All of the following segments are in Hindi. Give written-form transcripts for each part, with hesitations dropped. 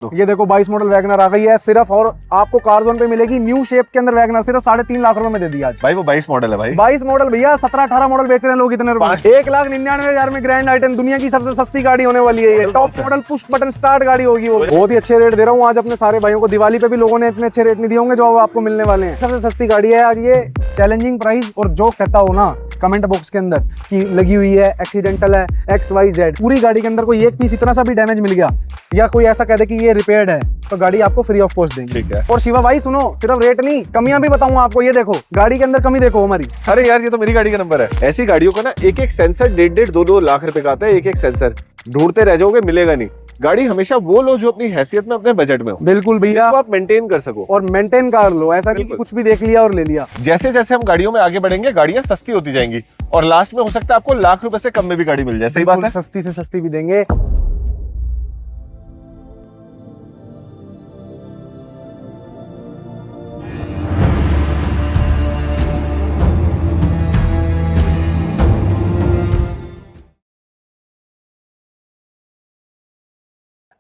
ये देखो 22 मॉडल वैगनर आ गई है सिर्फ, और आपको कार जोन पे मिलेगी न्यू शेप के अंदर वैगनर सिर्फ 3.5 लाख रुपए में दे दिया आज। भाई वो 22 मॉडल है भाई। 22 मॉडल भैया, 17-18 मॉडल बेच रहे हैं लोग इतने रुपए। 1,99,000 में ग्रैंड आइटन, दुनिया की सबसे सस्ती गाड़ी होने वाली है ये। Top model push button start गाड़ी होगी वो। बहुत ही अच्छे रेट दे रहा हूँ आज अपने सारे भाइयों को। दिवाली पे भी लोगों ने इतने अच्छे रेट नहीं दिए होंगे जो आपको मिलने वाले हैं। सबसे सस्ती गाड़ी है आज ये, चैलेंजिंग प्राइस। और जो कहता हो ना कमेंट बॉक्स के अंदर कि लगी हुई है, एक्सीडेंटल है, XYZ, पूरी गाड़ी के अंदर कोई एक पीस इतना सा भी डैमेज मिल गया या कोई ऐसा कह दे कि ये रिपेयर्ड है तो गाड़ी आपको फ्री ऑफ कॉस्ट देंगे। ठीक है। और शिवा भाई सुनो, सिर्फ रेट नहीं, कमियां भी बताऊंगा आपको। ये देखो गाड़ी के अंदर कमी देखो हमारी। अरे यार ये तो मेरी गाड़ी का नंबर है। ऐसी गाड़ियों का ना एक एक सेंसर 1.5-2 लाख रुपए का आता है। एक एक सेंसर ढूंढते रह जाओगे, मिलेगा नहीं। गाड़ी हमेशा वो लो जो अपनी हैसियत में अपने बजट में हो। बिल्कुल भैया, आप मेंटेन कर सको और मेंटेन कर लो, ऐसा नहीं कि कुछ भी देख लिया और ले लिया। जैसे जैसे हम गाड़ियों में आगे बढ़ेंगे गाड़ियां सस्ती होती जाएंगी और लास्ट में हो सकता है आपको लाख रुपए से कम में भी गाड़ी मिल जाए। सही बात है, सस्ती से सस्ती भी देंगे।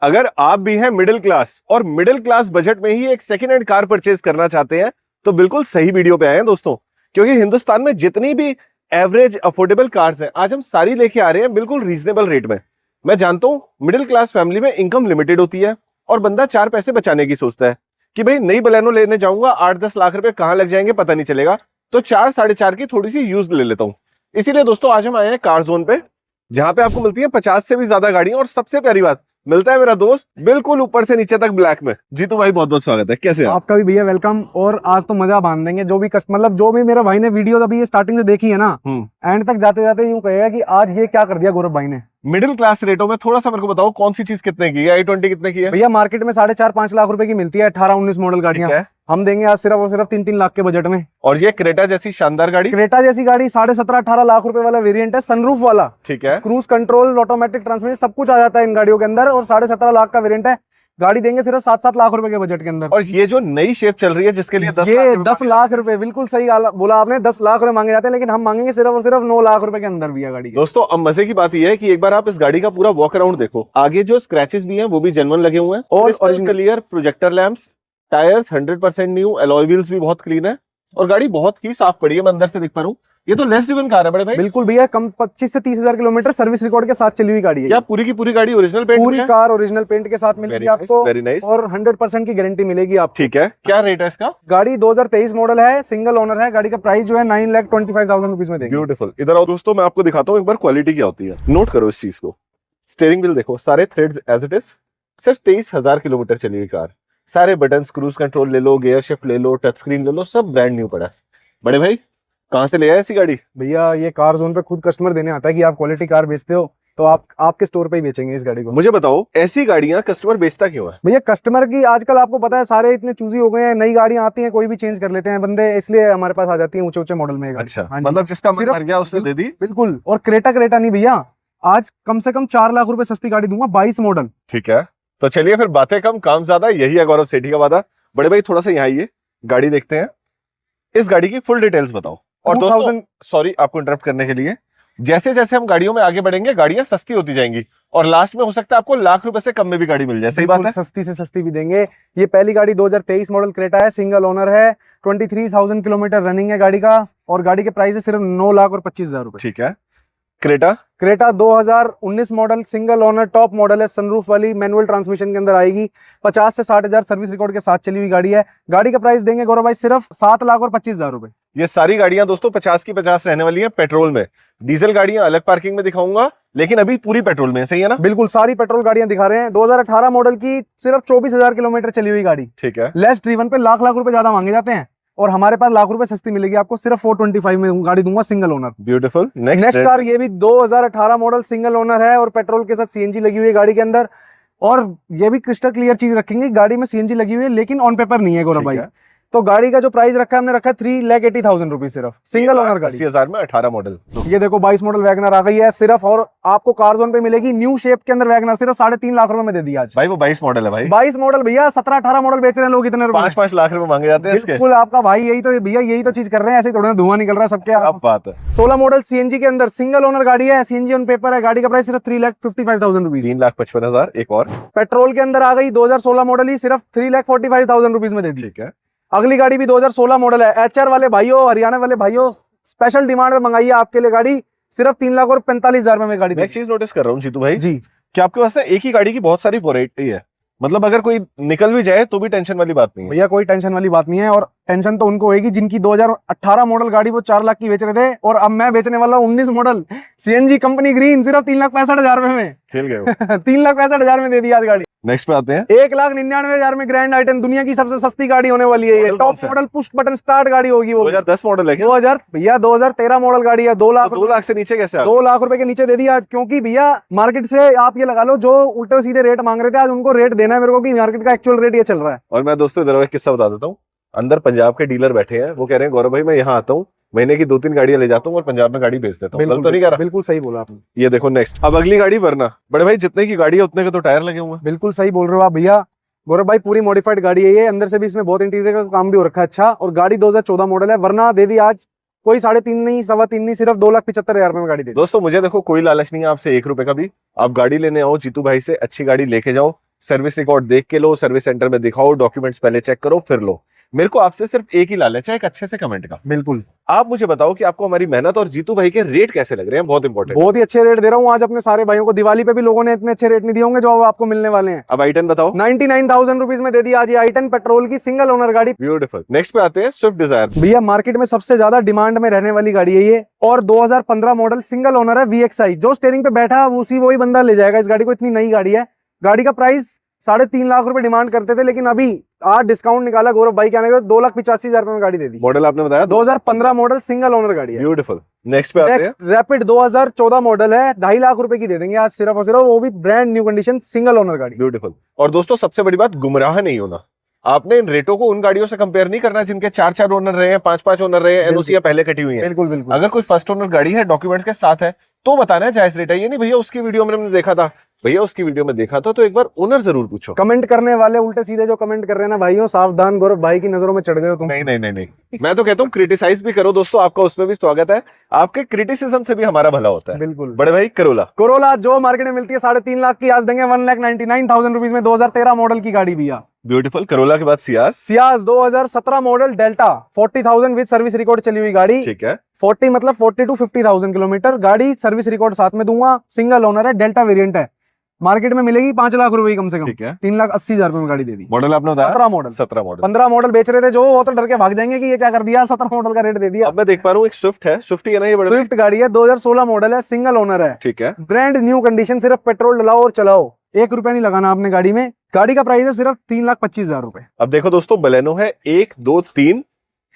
अगर आप भी हैं मिडिल क्लास और मिडिल क्लास बजट में ही एक सेकेंड हैंड कार परचेज करना चाहते हैं तो बिल्कुल सही वीडियो पे आए हैं दोस्तों। क्योंकि हिंदुस्तान में जितनी भी एवरेज अफोर्डेबल कार्स हैं आज हम सारी लेके आ रहे हैं बिल्कुल रीजनेबल रेट में। मैं जानता हूं मिडिल क्लास फैमिली में इनकम लिमिटेड होती है और बंदा 4 पैसे बचाने की सोचता है कि भाई नई बलेनो लेने जाऊंगा 8-10 लाख रुपए कहां लग जाएंगे पता नहीं चलेगा, तो 4-4.5 की थोड़ी सी यूज ले लेता हूं। इसीलिए दोस्तों आज हम आए हैं कार जोन पे, जहां पे आपको मिलती है 50 से भी ज्यादा गाड़ियां। और सबसे प्यारी बात, मिलता है मेरा दोस्त बिल्कुल ऊपर से नीचे तक ब्लैक में। जीतू भाई बहुत बहुत स्वागत है, कैसे हैं? आपका भी भैया वेलकम। और आज तो मजा बांध देंगे। जो भी मतलब जो भी मेरा भाई ने वीडियो अभी स्टार्टिंग से देखी है ना, एंड तक जाते जाते यूं कहेगा कि आज ये क्या कर दिया गौरव भाई ने। मिडिल क्लास रेटों में थोड़ा सा मेरे को बताओ कौन सी चीज कितने की है? i20 कितने की है? भैया मार्केट में 4.5-5 लाख रुपए की मिलती है 18-19 मॉडल गाड़ियां। हम देंगे आज सिर्फ और सिर्फ 3-3 लाख के बजट में। और ये क्रेटा जैसी शानदार गाड़ी, क्रेटा जैसी गाड़ी 17.5-18 लाख रुपए वाला वेरिएंट है, सनरूफ वाला। ठीक है। क्रूज कंट्रोल, ऑटोमेटिक ट्रांसमिशन सब कुछ आ जाता है इन गाड़ियों के अंदर। और 17.5 लाख का वेरिएंट है। गाड़ी देंगे सिर्फ 7-7 लाख रुपए के बजट के अंदर। और ये जो नई शेप चल रही है जिसके लिए 10 लाख रुपए, बिल्कुल सही बोला आपने, 10 लाख रुपए मांगे जाते हैं, लेकिन हम मांगेंगे सिर्फ और सिर्फ 9 लाख रुपए के अंदर भी है गाड़ी। दोस्तों अब मजे की बात यह है कि एक बार आप इस गाड़ी का पूरा वॉक अराउंड देखो। आगे जो स्क्रैचेस भी हैं वो भी जेन्युइन लगे हुए हैं और clear projector lamps, tyres 100% new, alloy wheels भी बहुत क्लीन है और गाड़ी बहुत ही साफ पड़ी है। मैं अंदर से देख पा रहा हूँ। ये तो लेस ड्रिवन कार है बड़े भाई। बिल्कुल भैया, कम 25 से 30 हजार किलोमीटर सर्विस रिकॉर्ड के साथ चली हुई गाड़ी है। क्या पूरी की पूरी गाड़ी ओरिजिनल पेंट? पूरी कार ओरिजिनल पेंट के साथ मिलेगी आपको। Very nice. और 100% की गारंटी मिलेगी आपको। ठीक है। क्या रेट है इसका? गाड़ी 2023 मॉडल है, सिंगल ओनर है। गाड़ी का प्राइस जो है 9,25,000 रुपीज में देंगे। ब्यूटीफुल। इधर आओ दोस्तों, मैं आपको दिखाता हूँ एक बार क्वालिटी क्या होती है। नोट करो इस चीज को। स्टीयरिंग व्हील देखो, सारे थ्रेड्स एज इट इज। सिर्फ 23,000 किलोमीटर चली हुई कार। सारे बटन, क्रूज कंट्रोल ले लो, गियर शिफ्ट ले लो, टच स्क्रीन ले लो, सब ब्रांड न्यू पड़ा है। बड़े भाई कहाँ से ले आए ऐसी गाड़ी? भैया ये कार जोन पे खुद कस्टमर देने आता है कि आप क्वालिटी कार बेचते हो तो आपके स्टोर पे ही बेचेंगे इस गाड़ी को। मुझे बताओ ऐसी गाड़ियां कस्टमर बेचता क्यों है? भैया कस्टमर की आजकल आपको पता है सारे इतने चूजी हो गए हैं, नई गाड़ियां आती हैं कोई भी चेंज कर लेते हैं बंदे, इसलिए हमारे पास आ जाती है ऊंचे ऊंचे मॉडल में। अच्छा, मतलब जिसका मन भर गया उसने दे दी। बिल्कुल। और क्रेटा नहीं भैया, आज कम से कम 4 लाख रुपए सस्ती गाड़ी दूंगा, 22 मॉडल। ठीक है, तो चलिए फिर बातें कम काम ज्यादा, यही है गौरव सेठी का वादा। बड़े भाई थोड़ा सा यहाँ आइए, गाड़ी देखते हैं। इस गाड़ी की फुल डिटेल्स बताओ। और दोस्तों सॉरी आपको इंटरप्ट करने के लिए, जैसे जैसे हम गाड़ियों में आगे बढ़ेंगे गाड़ियां सस्ती होती जाएंगी और लास्ट में हो सकता है आपको लाख रुपए से कम में भी गाड़ी मिल जाए। सही बात है, सस्ती से सस्ती भी देंगे। ये पहली गाड़ी 2023 मॉडल क्रेटा है, सिंगल ओनर है, 23,000 किलोमीटर रनिंग है गाड़ी का। और गाड़ी के प्राइस है सिर्फ 9,25,000 रुपए। ठीक है। Creta 2019 model, single owner, top model है, सनरूफ वाली, मैनुअल ट्रांसमिशन के अंदर आएगी। 50 से 60 हजार सर्विस रिकॉर्ड के साथ चली हुई गाड़ी है। गाड़ी का प्राइस देंगे गौरव भाई सिर्फ 7,25,000 रुपए। ये सारी गाड़ियां दोस्तों 50 की 50 रहने वाली है पेट्रोल में। डीजल गाड़ियां अलग पार्किंग में दिखाऊंगा, लेकिन अभी पूरी पेट्रोल में। सही है ना? बिल्कुल, सारी पेट्रोल गाड़ियां दिखा रहे हैं। 2018 मॉडल की सिर्फ 24,000 किलोमीटर चली हुई गाड़ी। ठीक है। लेस ड्रिवन पे लाख रुपए ज्यादा मांगे जाते हैं और हमारे पास लाख रुपए सस्ती मिलेगी आपको। सिर्फ 425 में गाड़ी दूंगा, single owner. Beautiful. Next car ये भी 2018 मॉडल, सिंगल ओनर है और पेट्रोल के साथ सीएनजी लगी हुई है गाड़ी के अंदर। और ये भी क्रिस्टल क्लियर चीज रखेंगे, गाड़ी में सीएनजी लगी हुई है लेकिन ऑन पेपर नहीं है गौरव भाई। तो गाड़ी का जो प्राइस रखा है हमने रखा है 3,80,000 रुपीज सिर्फ सिंगल ओनर गाड़ी। 80,000 में 18 मॉडल। ये देखो 22 मॉडल वैगनर आ गई है सिर्फ, और आपको कार जोन पे मिलेगी न्यू शेप के अंदर वैगनर सिर्फ 3.5 लाख रुपए में दे दिया आज। भाई वो 22 मॉडल है भाई, 22 मॉडल भैया, 17-18 मॉडल बेच रहे हैं लोग इतने रुपए। 5-5 लाख रुपए मांगे जाते हैं इसके। बिल्कुल आपका भाई यही तो भैया, यही तो चीज कर रहे हैं, ऐसे थोड़ा ना धुआं निकल रहा है सबके। अब बात है 16 मॉडल सीएनजी के अंदर सिंगल ओनर गाड़ी है, सीएनजी ऑन पेपर है, गाड़ी का प्राइस सिर्फ 3,55,000 रुपीज। 3,55,000। एक और पेट्रोल के अंदर आ गई 2016 मॉडल ही सिर्फ 3,45,000 रुपीज में दे दी। ठीक है। अगली गाड़ी भी 2016 मॉडल है, एचआर वाले भाइयों, हरियाणा वाले भाइयों, स्पेशल डिमांड में मंगाई है आपके लिए गाड़ी, सिर्फ 3,45,000 में गाड़ी। मैं एक चीज नोटिस कर रहा हूँ जीतू भाई जी, कि आपके पास एक ही गाड़ी की बहुत सारी वैरायटी है, मतलब अगर कोई निकल भी जाए तो भी टेंशन वाली बात नहीं है। भैया कोई टेंशन वाली बात नहीं है, और टेंशन तो उनको होगी जिनकी 2018 मॉडल गाड़ी वो 4 लाख की बेच रहे थे, और अब मैं बेचने वाला हूँ 19 मॉडल सीएनजी कंपनी ग्रीन सिर्फ 3,65,000 रुपए में। खेल गए हो। 3,65,000 में दे दी आज गाड़ी। नेक्स्ट पे आते हैं। 1,99,000 में ग्रैंड आइटन, दुनिया की सबसे सस्ती गाड़ी होने वाली है ये। मॉडल कौन टॉप सा है? मॉडल पुश बटन स्टार्ट गाड़ी होगी वो। 2010 मॉडल है क्या? 2000 भैया 2013 मॉडल गाड़ी है। 2 लाख 2 लाख से नीचे कैसे आ गई? 2 लाख रुपए के नीचे दे दिया आज, क्योंकि भैया मार्केट से आप ये लगा लो जो उल्टे सीधे रेट मांग रहे थे आज उनको रेट देना है मेरे को, कि मार्केट का एक्चुअल रेट ये चल रहा है। और मैं दोस्तों इधर एक किस्सा बता देता हूँ। अंदर पंजाब के डीलर बैठे हैं, वो कह रहे हैं गौरव भाई मैं यहाँ आता हूँ, महीने की 2-3 गाड़ियां ले जाता हूँ और पंजाब में गाड़ी बेच देता हूँ। गलत तो नहीं कह रहा? बिल्कुल सही बोला आपने। ये देखो नेक्स्ट, अब अगली गाड़ी वरना। बड़े भाई जितने की गाड़ी है उतने के तो टायर लगे हुए हैं। बिल्कुल सही बोल रहे हो आप भैया। गौरव भाई पूरी मॉडिफाइड गाड़ी है ये, अंदर से भी इसमें बहुत इंटीरियर का काम भी हो रखा है अच्छा, और गाड़ी 2014 मॉडल है। वरना दे दी आज कोई 3.5 नहीं 3.25 नहीं, सिर्फ 2,75,000 रुपए में गाड़ी दे दी। दोस्तों मुझे देखो कोई लालच नहीं है आपसे 1 रुपए का भी। आप गाड़ी लेने आओ जीतू भाई से, अच्छी गाड़ी लेके जाओ, सर्विस रिकॉर्ड देख के लो, सर्विस सेंटर में दिखाओ, डॉक्यूमेंट्स पहले चेक करो फिर लो। मेरे को आपसे सिर्फ एक ही लालच है, एक अच्छे से कमेंट का। बिल्कुल, आप मुझे बताओ कि आपको हमारी मेहनत और जीतू भाई के रेट कैसे लग रहे हैं, बहुत इंपॉर्टेंट। बहुत ही अच्छे रेट दे रहा हूँ आज अपने सारे भाइयों को। दिवाली पे भी लोगों ने इतने अच्छे रेट नहीं दिए होंगे जो अब आपको मिलने वाले हैं। अब i10 बताओ। 99,000 रुपीज में दे दी आज ये i10 पेट्रोल की सिंगल ओनर गाड़ी। ब्यूटीफुल। नेक्स्ट पे आते हैं स्विफ्ट डिजायर। भैया मार्केट में सबसे ज्यादा डिमांड में रहने वाली गाड़ी है ये, और 2015 मॉडल सिंगल ओनर है VXI। जो स्टीयरिंग पे बैठा उसी वही बंदा ले जाएगा इस गाड़ी को, इतनी नई गाड़ी है। गाड़ी का प्राइस 3.5 लाख रुपए डिमांड करते थे, लेकिन अभी आज डिस्काउंट निकाला गौरव भाई के आने के, 2,85,000 रुपए में गाड़ी दे दी। मॉडल आपने बताया 2015 मॉडल सिंगल ओनर गाड़ी है। ब्यूटीफुल। नेक्स्ट पे आते हैं। रैपिड 2014 मॉडल है, 2.5 लाख रुपए की दे देंगे आज सिर्फ और सिर्फ, वो भी brand new condition single owner गाड़ी। ब्यूटीफुल। और दोस्तों सबसे बड़ी बात, गुमराह नहीं होना। आपने इन रेटों को उन गाड़ियों से कंपेयर नहीं करना जिनके 4-4 ओनर रहे हैं, 5-5 ओनर रहे हैं, एनओसी पहले कटी हुई है। बिल्कुल बिल्कुल। अगर कोई फर्स्ट ओनर गाड़ी है, डॉक्यूमेंट्स के साथ है, तो बताना है जायज रेट है। ये नहीं भैया उसकी वीडियो में हमने देखा था, भैया उसकी वीडियो में देखा था, तो एक बार ओनर जरूर पूछो। कमेंट करने वाले उल्टे सीधे जो कमेंट कर रहे हैं ना भाइयों, सावधान, गौरव भाई की नजरों में चढ़ गए हो तुम। नहीं नहीं नहीं नहीं मैं तो कहता हूँ क्रिटिसाइज भी करो दोस्तों, आपका उसमें भी स्वागत है। आपके क्रिटिसिज्म से भी हमारा भला होता है। बिल्कुल। बड़े भाई कोरोला जो मार्केट में मिलती है 3.5 लाख की, आज देंगे 1,99,000 रुपीज में। 2013 मॉडल की गाड़ी भैया। ब्यूटीफुल। करोला के बाद Ciaz 2017 model delta 40,000 with service record चली हुई गाड़ी। ठीक है। 40 मतलब 40 to 50,000 किलोमीटर गाड़ी, सर्विस रिकॉर्ड साथ में दूंगा, सिंगल ओनर है, डेल्टा वेरिएंट है। मार्केट में मिलेगी 5 लाख रुपए की कम से कम। ठीक है। 3,80,000 रुपए में गाड़ी दे दी। मॉडल आपने बताया 17 मॉडल। 17 मॉडल। 15 मॉडल बेच रहे थे जो, वो तो डर के भाग जाएंगे कि ये क्या कर दिया, 17 मॉडल का रेट दे दिया। अब मैं देख पा रहा हूँ एक स्विफ्ट है, स्विफ्ट ही है ना ये? बड़े स्विफ्ट गाड़ी है, 2016 मॉडल है, सिंगल ओनर है, ठीक है। ब्रांड न्यू कंडीशन, सिर्फ पेट्रोल डलाओ और चलाओ, 1 रुपया नहीं लगाना आपने गाड़ी में। गाड़ी का प्राइस है सिर्फ 3,25,000 रुपए। अब देखो दोस्तों, बलेनो है 1, 2, 3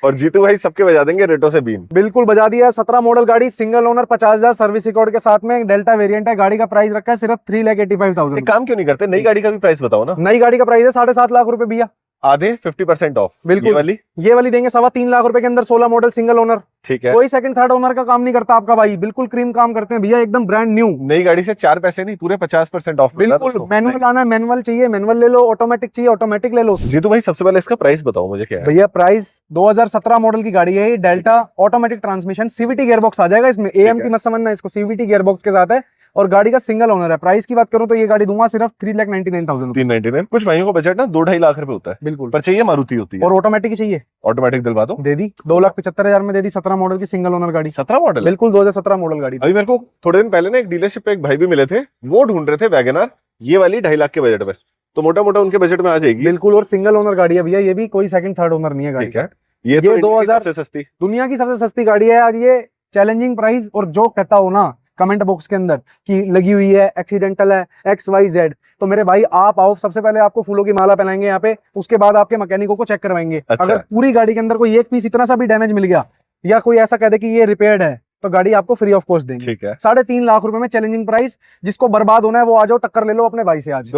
और जीतू भाई सबके बजा देंगे रेटों से बीन। बिल्कुल बजा दिया। 17 मॉडल गाड़ी, सिंगल ओनर, 50,000 सर्विस रिकॉर्ड के साथ में, डेल्टा वेरिएंट है। गाड़ी का प्राइस रखा है सिर्फ 3,85,000। एक काम क्यों नहीं करते, नई गाड़ी का भी प्राइस बताओ ना। नई गाड़ी का प्राइस है 7.5 लाख रुपए भैया, आधे 50% ऑफ। बिल्कुल। ये वाली देंगे 3.25 लाख रुपए के अंदर, 16 मॉडल सिंगल ओनर। ठीक है। कोई सेकंड थर्ड ओनर का काम नहीं करता आपका भाई, बिल्कुल क्रीम काम करते हैं भैया, एकदम ब्रांड न्यू। नई गाड़ी से 4 पैसे नहीं, पूरे 50% ऑफ। बिल्कुल। मैनुअल आना है, मैनुअल चाहिए मैनुअल ले लो, ऑटोमेटिक चाहिए ऑटोमेटिक ले लो। जीतू भाई सबसे पहले इसका प्राइस बताओ मुझे क्या है। भैया प्राइस 2017 मॉडल की गाड़ी है, delta automatic transmission, CVT gearbox आ जाएगा इसमें, एएमटी मत समझना इसको, सीवीटी गियरबॉक्स के साथ है, और गाड़ी का सिंगल ओनर है। प्राइस की बात करूं तो ये गाड़ी दूंगा सिर्फ 3,99,000। 399। कुछ भाइयों को बजट ना 2-2.5 लाख रुपए होता है, बिल्कुल, पर चाहिए मारुति होती है, और ऑटोमेटिक ही चाहिए, ऑटोमेटिक दिलवा दो। दे दी 2,75,000 में दे दी, 17 मॉडल की सिंगल ओनर गाड़ी। 17 मॉडल? बिल्कुल 2017 मॉडल गाड़ी। अभी मेरे को थोड़े दिन पहले ना एक डीलरशिप पे एक भाई भी मिले थे, वो ढूंढ रहे थे वैगनआर ये वाली 2.5 लाख के बजट में, तो मोटा मोटा उनके बजट में आ जाएगी। बिल्कुल, और सिंगल ओनर गाड़ी है भैया, ये भी कोई सेकंड थर्ड ओनर नहीं है गाड़ी। ठीक है। ये तो 2000 सबसे सस्ती, दुनिया की सबसे सस्ती गाड़ी है आज ये, चैलेंजिंग प्राइस। और जो कहता हो ना कमेंट बॉक्स के अंदर कि लगी हुई है, एक्सीडेंटल है, XYZ, तो मेरे भाई आप आओ, सबसे पहले आपको फूलों की माला पहनाएंगे यहाँ पे, उसके बाद आपके मैकेनिकों को चेक करवाएंगे। अच्छा। अगर पूरी गाड़ी के अंदर कोई एक पीस इतना सा भी डैमेज मिल गया, या कोई ऐसा कह दे कि ये रिपेयर्ड है, तो गाड़ी आपको फ्री ऑफ कॉस्ट देंगे। ठीक है। 3.5 लाख रुपए में चैलेंजिंग प्राइस। जिसको बर्बाद होना है वो आ जाओ, टक्कर ले लो अपने भाई से आज।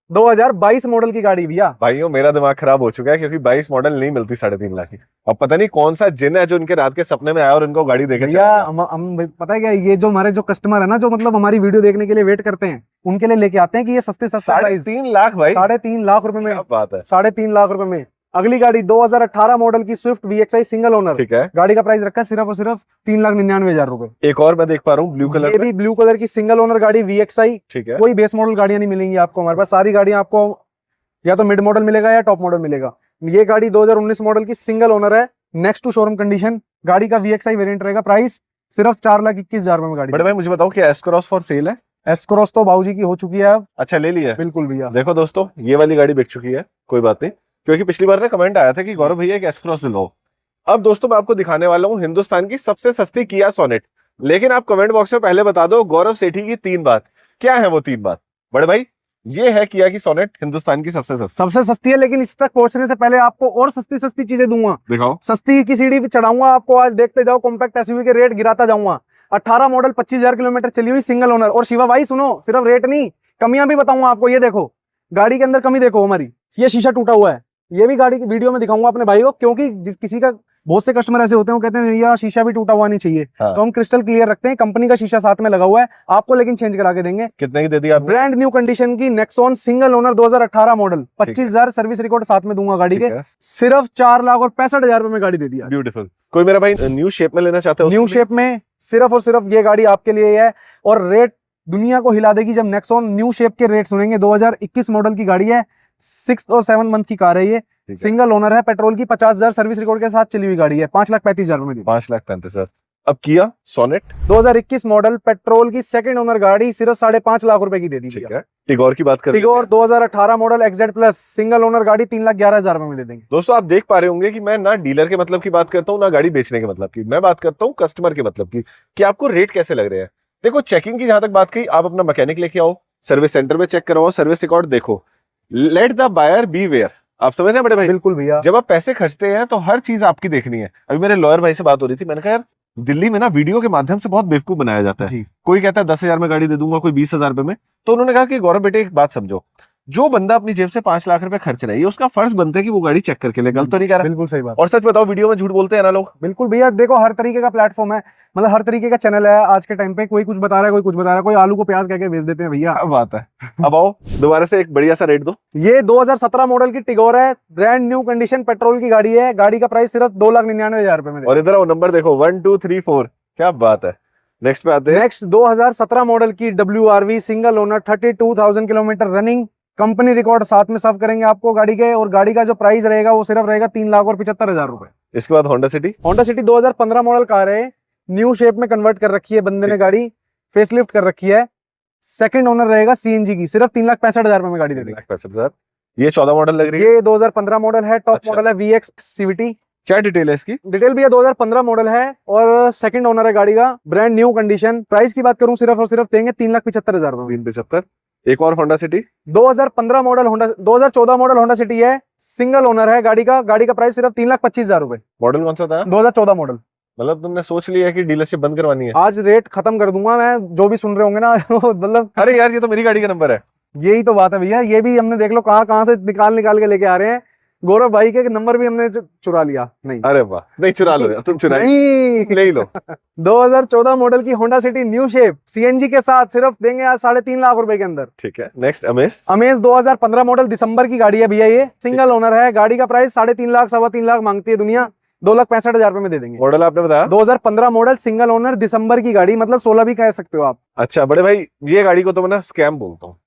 2022 मॉडल की गाड़ी भैया। भाइयों मेरा दिमाग खराब हो चुका है क्योंकि 22 मॉडल नहीं मिलती 3.5 लाख की। अब पता नहीं कौन सा जिन है जो इनके रात के सपने में आया और इनको गाड़ी देके भैया हम पता है क्या, ये जो हमारे जो कस्टमर है ना, जो मतलब हमारी वीडियो देखने के लिए वेट करते हैं, उनके लिए लेके आते हैं कि ये सस्ते 3.5 लाख भाई, 3.5 लाख रुपए में। क्या बात है। 3.5 लाख रुपए में अगली गाड़ी 2018 मॉडल की स्विफ्ट VXI सिंगल ओनर। ठीक है, गाड़ी का प्राइस रखा है सिर्फ और सिर्फ 3,99,000 रुपए। एक और मैं देख पा रहा हूँ ब्लू कलर ये भी ब्लू कलर की सिंगल ओनर गाड़ी VXI। ठीक है, कोई बेस मॉडल गाड़ियां नहीं मिलेंगी आपको हमारे पास, सारी गाड़ियां आपको या तो मिड मॉडल मिलेगा या टॉप मॉडल मिलेगा। ये गाड़ी 2019 मॉडल की सिंगल ओनर है, नेक्स्ट टू शोरूम कंडीशन। गाड़ी का VXI वेरिएंट रहेगा, प्राइस सिर्फ 4,21,000 में गाड़ी। बड़े भाई मुझे बताओ क्या एस क्रॉस फॉर सेल है? एस क्रॉस तो बाबूजी की हो चुकी है अब। अच्छा ले लिया है? बिल्कुल भैया। देखो दोस्तों ये वाली गाड़ी बिक चुकी है, कोई बात नहीं, क्योंकि पिछली बार ना कमेंट आया था कि गौरव भैया एक एस क्रॉस दिलाओ। अब दोस्तों मैं आपको दिखाने वाला हूँ हिंदुस्तान की सबसे सस्ती किया सोनेट। लेकिन आप कमेंट बॉक्स में पहले बता दो गौरव सेठी की 3 बात, क्या है वो 3 बात? बड़े भाई ये है किया की सोनेट हिंदुस्तान की सबसे सस्ती है, लेकिन इस तक पहुंचने से पहले आपको और सस्ती चीजें दूंगा। दिखाओ। सस्ती की सीढ़ी भी चढ़ाऊंगा आपको, आज देखते जाओ, कॉम्पैक्ट एसयूवी के रेट गिराता जाऊंगा। 18 मॉडल 25,000 किलोमीटर चली हुई सिंगल ओनर। और शिवा भाई सुनो, सिर्फ रेट नहीं, कमियां भी बताऊंगा आपको। ये देखो गाड़ी के अंदर कमी देखो हमारी, ये शीशा टूटा हुआ है, ये भी गाड़ी की वीडियो में दिखाऊंगा अपने भाई को, क्योंकि किसी का बहुत से कस्टमर ऐसे होते हैं, वो कहते हैं यार शीशा भी टूटा हुआ नहीं चाहिए। हाँ। तो हम क्रिस्टल क्लियर रखते हैं, कंपनी का शीशा साथ में लगा हुआ है आपको, लेकिन चेंज करा के देंगे। कितने की दे दी आपने? ब्रांड न्यू कंडीशन की Nexon single owner 2018 model, 25,000 service record साथ में दूंगा गाड़ी के। सिर्फ 4,65,000 रुपए में गाड़ी दे दिया। ब्यूटीफुल। कोई मेरा भाई न्यू शेप में लेना चाहते हो? न्यू शेप में सिर्फ और सिर्फ ये गाड़ी आपके लिए है, और रेट दुनिया को हिला देगी जब नेक्सॉन न्यू शेप के रेट सुनेंगे। 2021 मॉडल की गाड़ी है, 6 और 7 मंथ की कार है, ये सिंगल ओनर है, पेट्रोल की 50,000 सर्विस रिकॉर्ड के साथ चली हुई गाड़ी है। 5,35,000 में दी। 5,35,000। अब किया सोनेट 2021 मॉडल पेट्रोल की सेकंड ओनर गाड़ी सिर्फ 5.5 लाख रुपए की दे दी। ठीक है, टिगोर की बात करें। Tigor 2018 model XZ plus single owner गाड़ी 3,11,000 में दे देंगे। दोस्तों आप देख पा रहे होंगे कि मैं ना डीलर के मतलब की बात करता हूँ, ना गाड़ी बेचने के मतलब की, मैं बात करता हूँ कस्टमर के मतलब की, कि आपको रेट कैसे लग रहे हैं। देखो चेकिंग की जहां तक बात की, आप अपना मैकेनिक लेके आओ, सर्विस सेंटर में चेक करवाओ, सर्विस रिकॉर्ड देखो, let the buyer beware. आप समझ रहे हैं बड़े भाई? बिल्कुल भैया। जब आप पैसे खर्चते हैं तो हर चीज आपकी देखनी है। अभी मेरे लॉयर भाई से बात हो रही थी, मैंने कहा यार दिल्ली में ना वीडियो के माध्यम से बहुत बेवकूफ बनाया जाता है। कोई कहता है 10,000 में गाड़ी दे दूंगा, कोई 20,000 रुपए में। तो उन्होंने कहा कि गौरव बेटे एक बात समझो, जो बंदा अपनी जेब से 5 लाख रुपए खर्च रहा है, उसका फर्ज बनता है कि वो गाड़ी चेक करके ले। गलत तो नहीं कह रहा? बिल्कुल सही बात। और सच बताओ वीडियो में झूठ बोलते हैं ना लोग? बिल्कुल भैया, देखो हर तरीके का प्लेटफॉर्म है, मतलब हर तरीके का चैनल है आज के टाइम पे। कोई कुछ बता रहा है, कोई कुछ बता रहा है, कोई आलू को प्याज कह के बेच देते हैं भैया। क्या बात है। अब आओ दोबारा से एक बढ़िया सा रेट दो। ये 2017 मॉडल की टिगोर है, ब्रांड न्यू कंडीशन, पेट्रोल की गाड़ी है। गाड़ी का प्राइस सिर्फ 2,99,000 रुपए में। और इधर आओ, नंबर देखो 1 2 3 4। क्या बात है। नेक्स्ट पे आते हैं। नेक्स्ट 2017 मॉडल की WRV single owner 32,000 kilometre running, company record साथ में सर्व करेंगे आपको गाड़ी के। और गाड़ी का जो प्राइस रहेगा वो सिर्फ रहेगा 3,75,000 रुपए। इसके बाद Honda city. Honda city 2015 model car है, न्यू शेप में कन्वर्ट कर रखी है बंदे ने गाड़ी, फेसलिफ्ट कर रखी है, सेकंड ओनर रहेगा CNG की। सिर्फ 3,65,000 रुपए में गाड़ी दे देंगे। 3,65,000। ये 14 मॉडल लग रही है। ये 2015 मॉडल है, टॉप मॉडल है, VX CVT। क्या डिटेल है इसकी? डिटेल भी है, 2015 मॉडल है और सेकंड ओनर है गाड़ी का, ब्रांड न्यू कंडीशन। प्राइस की बात करूं सिर्फ और सिर्फ देंगे 3,75,000 रुपए। 3,75,000। एक और Honda city 2015 model Honda, 2014 model Honda city है, सिंगल ओनर है गाड़ी का। गाड़ी का प्राइस सिर्फ 3,25,000 रुपए। मॉडल कौन सा था? 2014 मॉडल। मतलब तुमने सोच लिया है कि डीलरशिप बंद करवानी है? आज रेट खत्म कर दूंगा मैं, जो भी सुन रहे होंगे ना मतलब। अरे यार ये तो मेरी गाड़ी का नंबर है। यही तो बात है भैया, ये भी हमने देख लो कहाँ से निकाल के लेके आ रहे हैं। गौरव भाई के नंबर भी हमने चुरा लिया। नहीं, अरे वाह, नहीं चुरा लो यार, तुम चुरा नहीं ले लो। 2014 मॉडल की Honda city new shape CNG के साथ सिर्फ देंगे आज 3.5 लाख रुपए के अंदर। ठीक है। नेक्स्ट अमेज 2015 मॉडल दिसंबर की गाड़ी है भैया, ये सिंगल ओनर है। गाड़ी का प्राइस 3.5 लाख 3.25 लाख मांगती है दुनिया, 2,65,000 रुपए में दे देंगे। मॉडल आपने बताया 2015 मॉडल सिंगल ओनर दिसंबर की गाड़ी, मतलब 16 भी कह सकते हो आप। अच्छा बड़े भाई, ये गाड़ी को तो मैं ना स्कैम बोलता हूँ।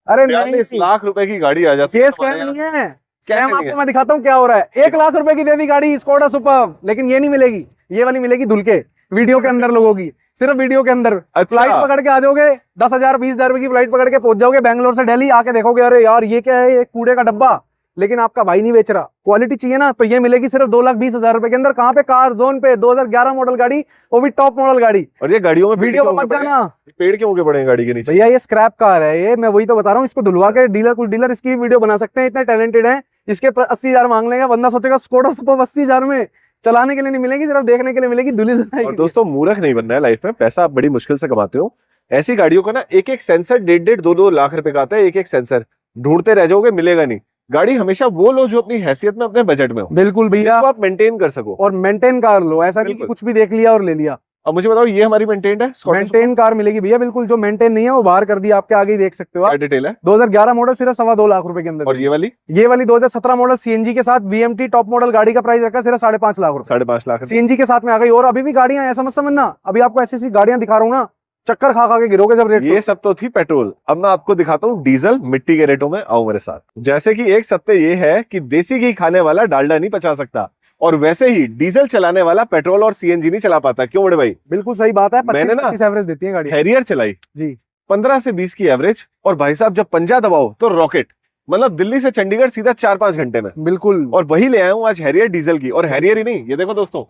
अरे 42 लाख रुपए की गाड़ी आ जाती है। ये स्कैम नहीं है, स्कैम आपको मैं दिखाता हूँ क्या हो रहा है। 1 लाख रुपए की दे दी गाड़ी स्कोडा सुपर, लेकिन ये नहीं मिलेगी, ये वाली मिलेगी धुल के वीडियो के अंदर लोगों की, सिर्फ वीडियो के अंदर। अच्छा। फ्लाइट पकड़ के आ जाओगे, 10,000 20,000 रुपए की फ्लाइट पकड़ के पहुंच जाओगे बैंगलोर से दिल्ली, आके देखोगे अरे यार ये क्या है, एक कूड़े का डब्बा। लेकिन आपका भाई नहीं बेच रहा, क्वालिटी चाहिए ना, तो ये मिलेगी सिर्फ 2,20,000 रुपए के अंदर। कहाँ पे? कार जोन पे। 2011 मॉडल गाड़ी, वो भी टॉप मॉडल गाड़ी। और ये गाड़ियों में वीडियो को मत जाना, पेड़ क्यों उगे पड़े हैं गाड़ी के नीचे? भैया ये स्क्रैप कार है, ये मैं वही तो बता रहा हूँ। इसको धुलवा के कुछ डीलर इसकी वीडियो बना सकते हैं, इतने टैलेंटेड है। इसके 80,000 मांग लेंगे, बंदा सोचेगा स्कोडा सुपर 80,000 में चलाने के लिए नहीं मिलेगी, सिर्फ देखने के लिए मिलेगी, धुली। और दोस्तों मूर्ख नहीं बनना है लाइफ में, पैसा आप बड़ी मुश्किल से कमाते हो। ऐसी गाड़ियों का ना एक सेंसर 1.5 2 लाख रुपए का आता है, एक सेंसर। ढूंढते रह जाओगे, मिलेगा नहीं। गाड़ी हमेशा वो लो जो अपनी हैसियत में अपने बजट में हो, बिल्कुल भैया, जिसको आप मेंटेन कर सको। और मेंटेन कार लो, ऐसा नहीं कि बिल्कुल। कुछ भी देख लिया और ले लिया। अब मुझे बताओ, ये हमारी मेंटेन्ड है, स्कॉटिश मेंटेन कार मिलेगी भैया, बिल्कुल। जो मेंटेन नहीं है वो बाहर कर दिया, आपके आगे ही देख सकते हो क्या आप। डिटेल है? 2011 मॉडल, सिर्फ 2.25 लाख रुपए के अंदर। और ये वाली 2017 मॉडल सीएनजी के साथ VMT टॉप मॉडल, गाड़ी का प्राइस रखा है सिर्फ 5.5 लाख रुपए। 5.5 लाख। सीएनजी के साथ में आ गई। और अभी भी गाड़ियां, ऐसा मत समझना, अभी आपको ऐसी ऐसी गाड़ियां दिखा रहा हूँ ना, चक्कर खा खा के गिरोगे जब रेट। ये सब तो थी पेट्रोल, अब मैं आपको दिखाता हूँ डीजल मिट्टी के रेटों में। आओ मेरे साथ। जैसे कि एक सत्य ये है कि देसी घी खाने वाला डालडा नहीं पचा सकता, और वैसे ही डीजल चलाने वाला पेट्रोल और सीएनजी नहीं चला पाता। क्यों बड़े भाई? बिल्कुल सही बात है। मैंने ना 25 एवरेज देती है गाड़ी। हैरियर चलाई जी, 15 से 20 की एवरेज, और भाई साहब जब पंजा दबाओ तो रॉकेट, मतलब दिल्ली से चंडीगढ़ सीधा 4-5 घंटे में। बिल्कुल। और वही ले आया हूं आज हैरियर डीजल की। और हैरियर ही नहीं, ये देखो दोस्तों,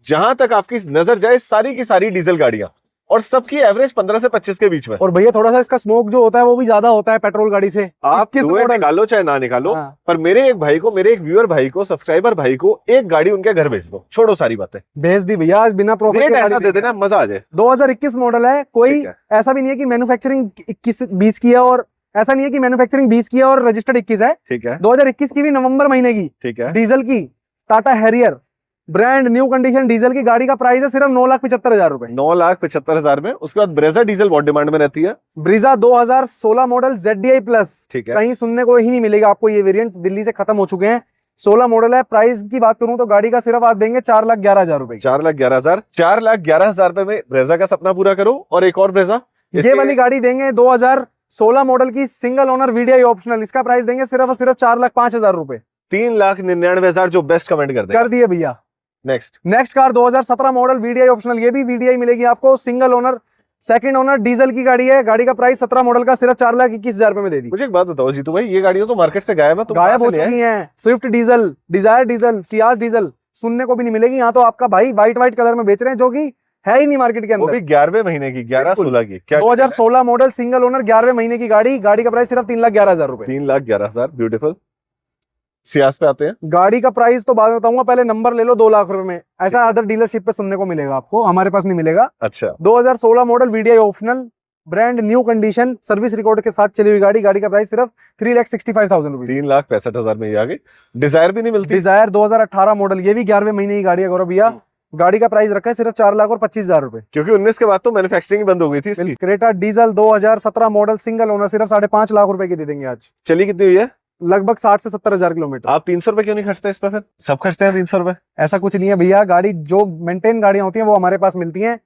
जहां तक आपकी नजर जाए सारी की सारी डीजल गाड़ियां, और सबकी एवरेज 15 से 25 के बीच में। और भैया थोड़ा सा इसका स्मोक जो होता है वो भी ज्यादा होता है पेट्रोल गाड़ी से। आप किस धुएं मॉडल? निकालो चाहे ना निकालो, हाँ। पर मेरे एक भाई को, मेरे एक व्यूअर भाई को, सब्सक्राइबर भाई को एक गाड़ी उनके घर भेज दो, छोड़ो सारी बातें, भेज दी भैया, आज बिना प्रॉफिट रेट के ऐसा गाड़ी दे देना मजा आ जाए। 2021 मॉडल है, कोई ठीक है। ऐसा भी नहीं है कि मैन्युफैक्चरिंग 21-20 की है, और ऐसा नहीं है कि मैन्युफैक्चरिंग 20 की है और रजिस्टर्ड 21 है। ठीक है। 2021 की भी नवंबर महीने की ठीक है। डीजल की Tata Harrier, brand new condition diesel की गाड़ी का प्राइस है सिर्फ 9,75,000 रुपए। 9,75,000 में। उसके बाद ब्रेजा डीजल बहुत डिमांड में रहती है। ब्रीजा 2016 मॉडल ZDI प्लस, ठीक है। कहीं सुनने को ही नहीं मिलेगा आपको, ये वेरिएंट दिल्ली से खत्म हो चुके हैं। 16 मॉडल है। प्राइस की बात करूं तो गाड़ी का सिर्फ आप देंगे 4,11,000 रुपए। 4,11,000। 4,11,000 रुपए में ब्रेजा का सपना पूरा करो। और एक और ब्रेजा, ये वाली गाड़ी देंगे 2016 मॉडल की सिंगल ओनर VDI ऑप्शनल, इसका प्राइस देंगे सिर्फ और सिर्फ 4,05,000 रुपए। 3,99,000। जो बेस्ट कमेंट कर दे। कर दिए भैया। Next car 2017 model VDI optional, ये भी VDI मिलेगी आपको, single owner, second owner, diesel की गाड़ी है। गाड़ी का प्राइस 17 मॉडल का सिर्फ 4,21,000 रुपए में दे दी। मुझे एक बात बताओ जीतू भाई, ये गाड़ियां तो मार्केट से गायब है, तुम गायब हो कहां से ले आए? चुकी हैं। Swift diesel, Dzire diesel, Ciaz diesel सुनने को भी नहीं मिलेगी। यहाँ तो आपका भाई व्हाइट कलर में बेच रहे हैं, जो कि है ही नहीं मार्केट के वो अंदर। भी 11वें महीने की, 11-16 की। क्या 2016 मॉडल सिंगल ओनर 11वें महीने की गाड़ी। गाड़ी का प्राइस सिर्फ 3,11,000 रुपए। 3,11,000। ब्यूटीफुल। सियाज पे आते हैं। गाड़ी का प्राइस तो बाद में बताऊंगा, पहले नंबर ले लो। 2 लाख रुपए में। ऐसा अदर डीलरशिप पे सुनने को मिलेगा आपको, हमारे पास नहीं मिलेगा। अच्छा। 2016 model VDI optional, brand new condition, service record के साथ चली हुई गाड़ी। गाड़ी का प्राइस सिर्फ 3,65,000 रुपीज। 3,65,000 में ये आ गई। डिजायर भी नहीं मिलती। डिजायर 2018 मॉडल, ये भी 11वें महीने की गाड़ी है गौरव भैया। गाड़ी का प्राइस रखा है सिर्फ 4,25,000 रुपए, क्योंकि 19 के बाद तो मैन्युफैक्चरिंग बंद हो गई थी इसकी। Creta diesel 2017 model single owner, सिर्फ 5.5 लाख रुपए की दे देंगे आज। चली कितनी हुई है? लगभग 60 से 70,000 किलोमीटर। आप 300 रुपए क्यों नहीं खर्चते इस पे? फिर सब खर्चते हैं 300 रुपए। ऐसा कुछ नहीं है भैया, गाड़ी जो मेंटेन गाड़ियां होती हैं वो हमारे पास मिलती हैं,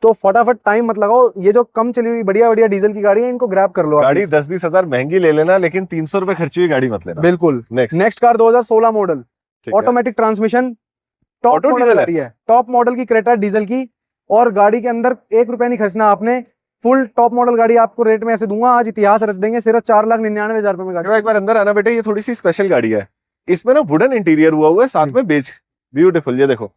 तो फटाफट टाइम मत लगाओ। ये जो कम चली हुई बढ़िया बढ़िया डीजल की गाड़ी है, इनको ग्रैब कर लो। गाड़ी 10-20 हजार महंगी ले लेना, लेकिन 300 रुपए खर्ची हुई गाड़ी मत लेना। बिल्कुल। Next car 2016 model, automatic transmission, top model गाड़ी है। टॉप मॉडल की क्रेटा डीजल की, और गाड़ी के अंदर 1 रुपया नहीं खर्चना आपने। फुल टॉप मॉडल गाड़ी आपको रेट में ऐसे दूंगा, आज इतिहास रच देंगे, सिर्फ 4,99,000 रुपए में गाड़ी। एक बार अंदर आना बेटे, ये थोड़ी सी स्पेशल गाड़ी है। इसमें ना वुडन इंटीरियर हुआ हुआ है, साथ में बेज। ब्यूटीफुल। ये देखो,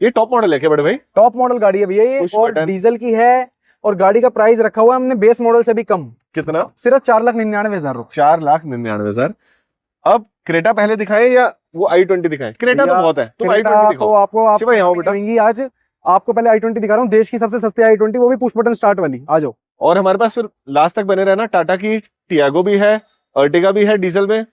ये टॉप मॉडल है क्या बड़े भाई? टॉप मॉडल गाड़ी है भैया ये, और डीजल की है। और गाड़ी का प्राइस रखा हुआ है हमने बेस मॉडल से भी कम। कितना? सिर्फ 4,99,000 रुपए। 4,99,000। अब क्रेटा पहले दिखाएं या वो i20 दिखाएं? क्रेटा तो बहुत है, तुम i20 दिखाओ। तो आपको आज आपको पहले i20 दिखा रहा हूँ, देश की सबसे सस्ती i20, वो भी पुश बटन स्टार्ट वाली। आ जाओ। और हमारे पास फिर लास्ट तक बने रहना, टाटा की टियागो भी है, अर्टिगा भी है डीजल में।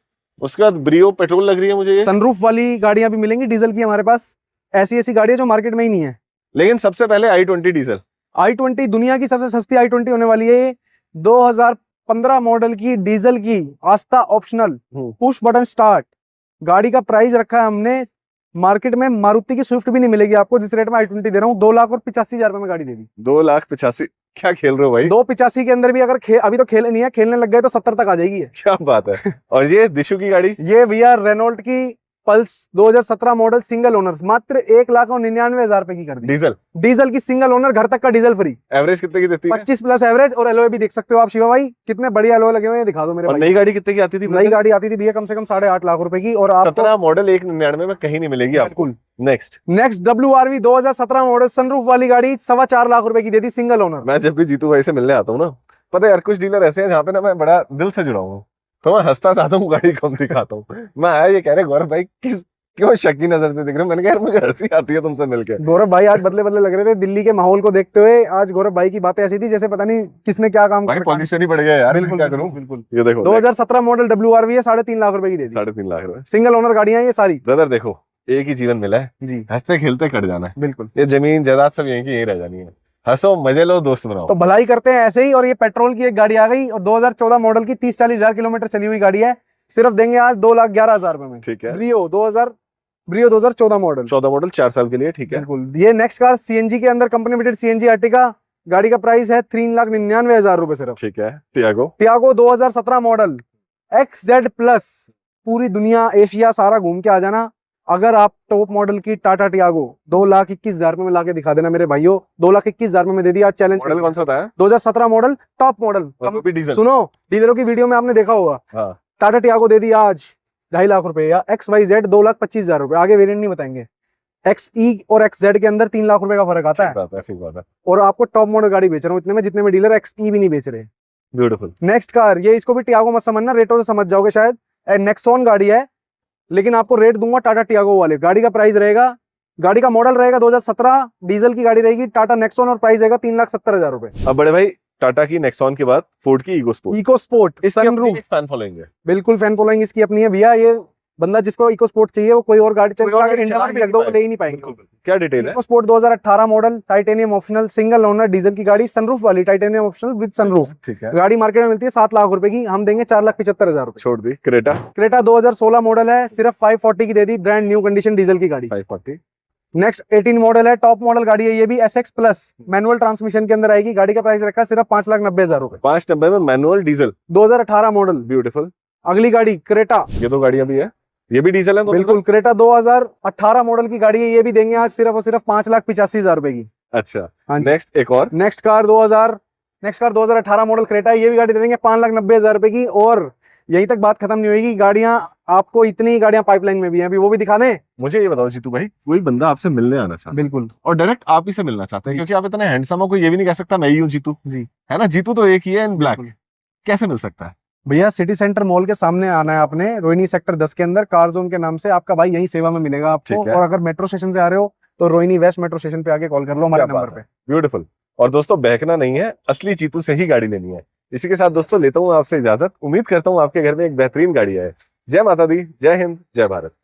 उसके बाद ब्रियो पेट्रोल लग रही है मुझे। सनरूफ वाली गाड़ियां भी मिलेंगी डीजल की हमारे पास। ऐसी गाड़ियां जो मार्केट में ही नहीं है। लेकिन सबसे पहले i20 डीजल। i20 दुनिया की सबसे सस्ती i20 होने वाली है। 2015 मॉडल की डीजल की आस्था ऑप्शनल, पुश बटन स्टार्ट। गाड़ी का प्राइस रखा है हमने, मार्केट में मारुति की स्विफ्ट भी नहीं मिलेगी आपको जिस रेट में i20 दे रहा हूँ। 2,85,000 रुपए में गाड़ी दे दी। 2,85,000? क्या खेल रहे हो भाई? 2,85 के अंदर भी अगर अभी तो खेले नहीं है, खेलने लग गए तो 70 तक आ जाएगी। क्या बात है। और ये दिशु की गाड़ी, ये भैया रेनॉल्ट की पल्स 2017 मॉडल सिंगल ओनर, मात्र 1,99,000 रुपए की कर दी। डीजल की सिंगल ओनर, घर तक का डीजल फ्री। एवरेज कितने की देती है? 25 प्लस एवरेज, और एलओए भी देख सकते हो आप शिवा भाई, कितने बढ़िया एलओए लगे हुए हैं, दिखा दो मेरे भाई। नई गाड़ी कितने की आती थी? नई गाड़ी आती थी भैया कम से कम 8.5 लाख रुपए की, और 17 मॉडल 1,99 में कहीं नहीं मिलेगी आपको। नेक्स्ट WRV 2017 मॉडल सनरूफ वाली गाड़ी 4.25 लाख रुपए की दे दी, सिंगल ओनर। मैं जब भी जीतू भाई से मिलने आता हूँ ना, पता है यार, कुछ डीलर ऐसे हैं जहाँ पे ना मैं बड़ा दिल से जुड़ा हूँ, तो मैं हंसता जाता हूँ, गाड़ी कम दिखाता हूँ। मैं आया ये कह रहे गौरव भाई क्यों शक की नजर से दिख रहे हो? मैंने कहा यार मुझे हंसी आती है तुमसे मिलके। गौरव भाई आज बदले बदले लग रहे थे दिल्ली के माहौल को देखते हुए। आज गौरव भाई की बातें ऐसी थी जैसे पता नहीं किसने क्या काम भाई पॉल्यूशन ही बढ़ गया यार, बिल्कुल क्या बिल्कुल, करूं? बिल्कुल। ये देखो 2017 मॉडल WRV है, 3.5 लाख रुपए की दे दी। 3.5 लाख रुपए। सिंगल ओनर गाड़ियां हैं ये सारी। ब्रदर देखो, एक ही जीवन मिला है, जी हंसते खेलते कट जाना है। बिल्कुल। ये जमीन जायदाद सब यहीं की यहीं रह जानी है। हंसो, मजे लो, दोस्त बनाओ। तो भलाई करते हैं ऐसे ही। और ये पेट्रोल की एक गाड़ी आ गई और 2014 मॉडल की 30-40 हजार किलोमीटर चली हुई गाड़ी है। सिर्फ देंगे आज 2,11,000 रुपए में। ठीक है, ब्रियो 2014 मॉडल। 14 मॉडल, 4 साल के लिए। ठीक है, बिल्कुल। ये नेक्स्ट कार सीएनजी के अंदर कंपनी लिमिटेड सीएनजी अर्टिगा। गाड़ी का प्राइस है 3,99,000 रुपए सिर्फ। ठीक है। Tiago 2017 model XZ plus. पूरी दुनिया एशिया सारा घूम के आ जाना। अगर आप टॉप मॉडल की टाटा टियागो 2,21,000 रुपए में लाके दिखा देना मेरे भाइयों। 2,21,000 रुपए में दे दिया आज चैलेंज। मॉडल कौन सा था? 2017 मॉडल टॉप मॉडल। वो भी डीजल। सुनो, डीलरों की वीडियो में आपने देखा होगा। हाँ। टाटा टियागो दे दी आज 2.5 लाख रुपए या XYZ 2,25,000 रुपए। आगे वेरिएंट नहीं बताएंगे। XE और XZ के अंदर 3 लाख रुपए का फर्क आता है। ठीक बात है। और आपको टॉप मॉडल गाड़ी बेच रहा हूँ इतने में जितने में डीलर XE भी नहीं बेच रहे। ब्यूटीफुल। नेक्स्ट कार, ये इसको भी टियागो मत समझना, रेटो से समझ जाओगे शायद। नेक्सॉन गाड़ी है, लेकिन आपको रेट दूंगा टाटा टियागो वाले। गाड़ी का प्राइस रहेगा, गाड़ी का मॉडल रहेगा 2017, डीजल की गाड़ी रहेगी टाटा नेक्सॉन और प्राइस रहेगा 3,70,000 रुपए। अब बड़े भाई, टाटा की नेक्सॉन के बाद फोर्ड की EcoSport sunroof. Fan following है। बिल्कुल फैन फॉलोइंग इसकी अपनी है भैया। ये बंदा जिसको इको स्पोर्ट चाहिए वो कोई और गाड़ी चला के इंडिया में रख दो, वो ले ही नहीं पाएंगे। क्या डिटेल है? EcoSport 2018 model, titanium optional, single owner, diesel की गाड़ी, सनरूफ वाली, टाइटेनियम ऑप्शनल विद सनरूफ। ठीक है। गाड़ी मार्केट में मिलती है 7 लाख रुपए की, हम देंगे 4,75,000 रुपए। छोड़ दी। क्रेटा 2016 मॉडल है, सिर्फ 540 की दे दी, ब्रांड न्यू कंडीशन डीजल की गाड़ी। 540। नेक्स्ट 18 मॉडल है, टॉप मॉडल गाड़ी है ये भी, SX प्लस मैनुअल ट्रांसमिशन के अंदर आएगी। गाड़ी का प्राइस रखा है सिर्फ 5,90,000 रुपए। 590 में मैनुअल डीजल। 2018 मॉडल। ब्यूटीफुल। अगली गाड़ी क्रेटा। ये तो गाड़ियां भी है, ये भी डीजल है तो बिल्कुल। क्रेटा 2018 मॉडल की गाड़ी है, ये भी देंगे आज सिर्फ और सिर्फ 5,85,000 रुपए की। अच्छा। नेक्स्ट एक और। नेक्स्ट कार 2018 मॉडल क्रेटा है, ये भी गाड़ी दे देंगे 5,90,000 रुपए की। और यहीं तक बात खत्म नहीं होगी, गाड़ियां आपको इतनी गाड़ियां पाइपलाइन में भी हैं, अभी वो भी दिखा दें। मुझे ये बताओ जीतू भाई, कोई बंदा आपसे मिलने आना चाहता है बिल्कुल, और डायरेक्ट आप ही से मिलना चाहते हैं, क्योंकि आप इतने हैंडसम हो, कोई ये भी नहीं कह सकता मैं ही हूँ जीतू, जी है ना? जीतू तो एक ही है इन ब्लैक। कैसे मिल सकता है भैया? सिटी सेंटर मॉल के सामने आना है आपने, रोहिणी सेक्टर 10 के अंदर, कार जोन के नाम से। आपका भाई यही सेवा में मिलेगा आपको। और अगर मेट्रो स्टेशन से आ रहे हो तो रोहिणी वेस्ट मेट्रो स्टेशन पे आके कॉल कर लो हमारे नंबर पे। ब्यूटीफुल। और दोस्तों, बहकना नहीं है, असली जीतू से ही गाड़ी लेनी है। इसी के साथ दोस्तों लेता हूँ आपसे इजाजत। उम्मीद करता हूँ आपके घर में एक बेहतरीन गाड़ी आए। जय माता दी, जय हिंद, जय भारत।